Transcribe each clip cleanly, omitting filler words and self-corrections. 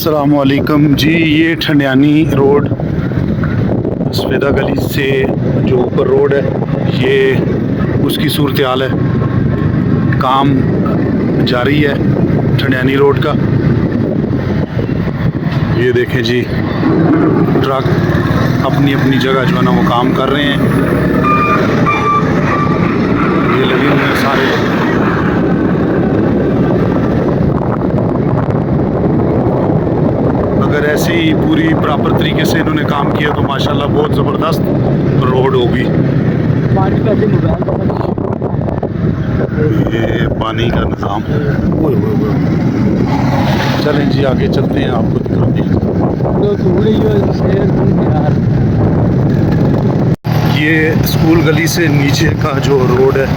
अस्सलामुअलैकुम जी। ये ठंडियानी रोड सफेदा गली से जो ऊपर रोड है, ये उसकी सूरत हाल है। काम जारी है ठंडियानी रोड का। ये देखें जी, ट्रक अपनी अपनी जगह जो है ना वो काम कर रहे हैं। ये लगे हुए हैं सारे। अगर ऐसे ही पूरी प्रॉपर तरीके से इन्होंने काम किया तो माशाल्लाह बहुत ज़बरदस्त रोड होगी। ये पानी का निज़ाम। चलें जी आगे चलते हैं, आपको दिखाते हैं। ये स्कूल गली से नीचे का जो रोड है,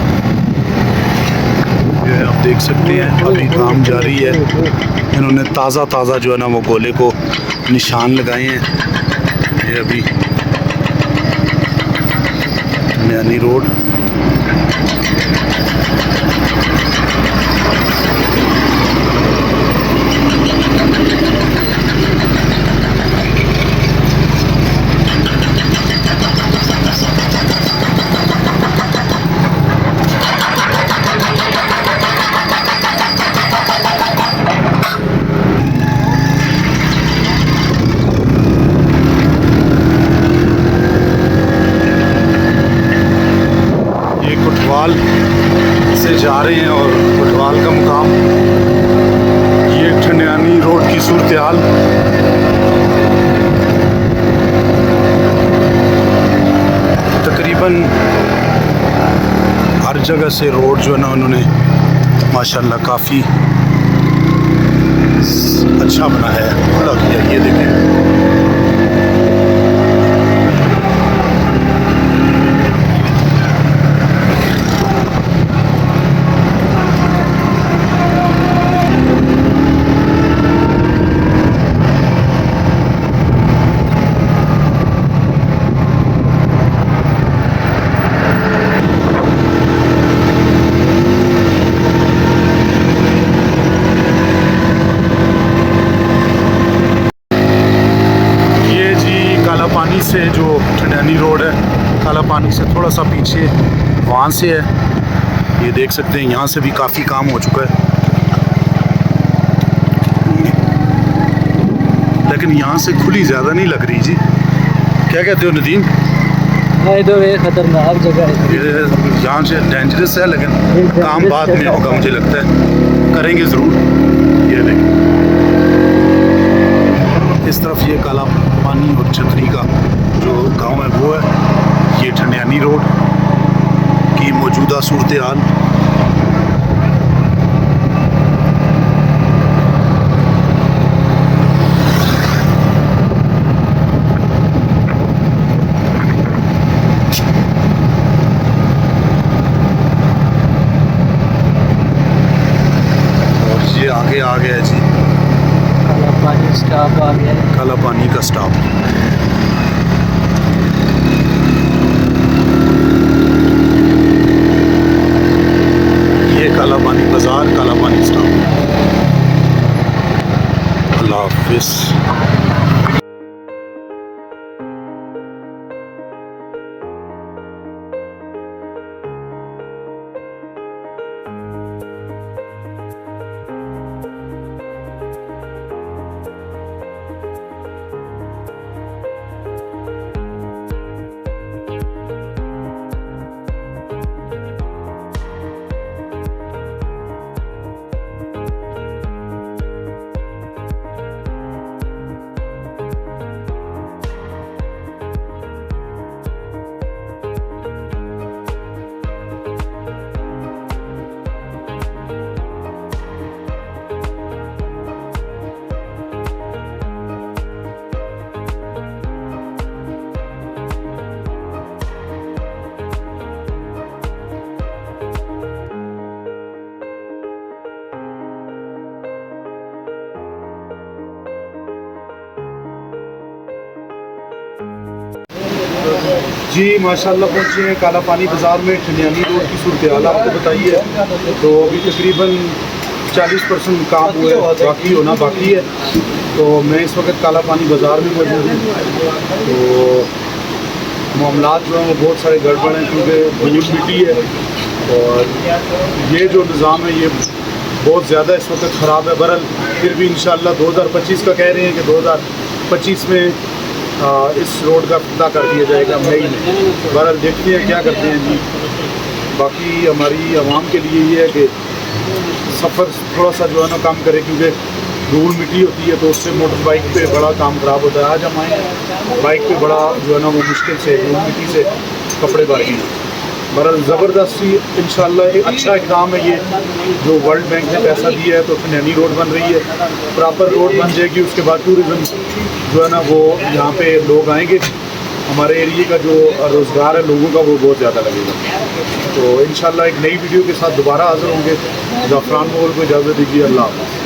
ये आप देख सकते हैं अभी काम जारी है। इन्होंने ताज़ा जो है ना वो गोले को निशान लगाए हैं। ये अभी ठंडियानी रोड। कोटवाल से जा रहे हैं और कोटवाल का मुकाम। ये ठंडियानी रोड की सूरत हाल। तकरीबन हर जगह से रोड जो है ना उन्होंने माशाल्लाह काफ़ी अच्छा बनाया है, खुला किया। ये देखें, पानी से जो ठंडियानी रोड है, काला पानी से थोड़ा सा पीछे वहाँ से है। ये देख सकते हैं यहाँ से भी काफ़ी काम हो चुका है, लेकिन यहाँ से खुली ज़्यादा नहीं लग रही जी। क्या कहते हो नदीम? तो ये खतरनाक जगह है, यहाँ से डेंजरस है, लेकिन काम बाद में होगा मुझे लगता है, करेंगे ज़रूर। ये देखें, इस तरफ ये काला पानी और छतरी का जो गांव है वो है। ये ठंडियानी रोड की मौजूदा सूरत हाल। और ये आगे आ गया जी, पानी स्टाफ आ गया है। काला पानी का स्टाफ। ये काला पानी बाजार, काला पानी स्टाफ। अल्लाह हाफिज़। जी माशाल्लाह पहुँचे हैं काला पानी बाज़ार में। ठंडियानी रोड की सूरत हाल आपको बताइए तो अभी तकरीबन 40% काम हुआ है, बाकी होना बाकी है। तो मैं इस वक्त काला पानी बाज़ार में मौजूद हूँ। तो मामलात जो हैं वो बहुत सारे गड़बड़ हैं, क्योंकि धूल मिट्टी है और ये जो निज़ाम है ये बहुत ज़्यादा इस वक्त ख़राब है। बहरहाल फिर भी इंशाअल्लाह 2025 का कह रहे हैं कि 2025 में इस रोड का इफ्तिताह कर दिया जाएगा मई में। बहरहाल देखते हैं क्या करते हैं जी। बाकी हमारी आवाम के लिए ये है कि सफ़र थोड़ा सा जो है ना कम करे, क्योंकि धूल मिट्टी होती है तो उससे मोटर बाइक पे बड़ा काम ख़राब होता है। आज हम आए बाइक पे बड़ा जो है ना वो मुश्किल से धूल मिट्टी से कपड़े बाकी हैं। बहरहाल ज़बरदस्ती इंशाअल्लाह एक अच्छा इक़दाम है ये, जो वर्ल्ड बैंक ने पैसा दिया है। तो ठंडियानी रोड बन रही है, प्रॉपर रोड बन जाएगी, उसके बाद टूरिज़म जो है ना वो यहाँ पे लोग आएंगे। हमारे एरिए का जो रोज़गार है लोगों का वो बहुत ज़्यादा लगेगा। तो इंशाअल्लाह एक नई वीडियो के साथ दोबारा हाज़िर होंगे। ज़फ़रान मोगल को इजाज़त दीजिए। अल्लाह हाफ़िज़।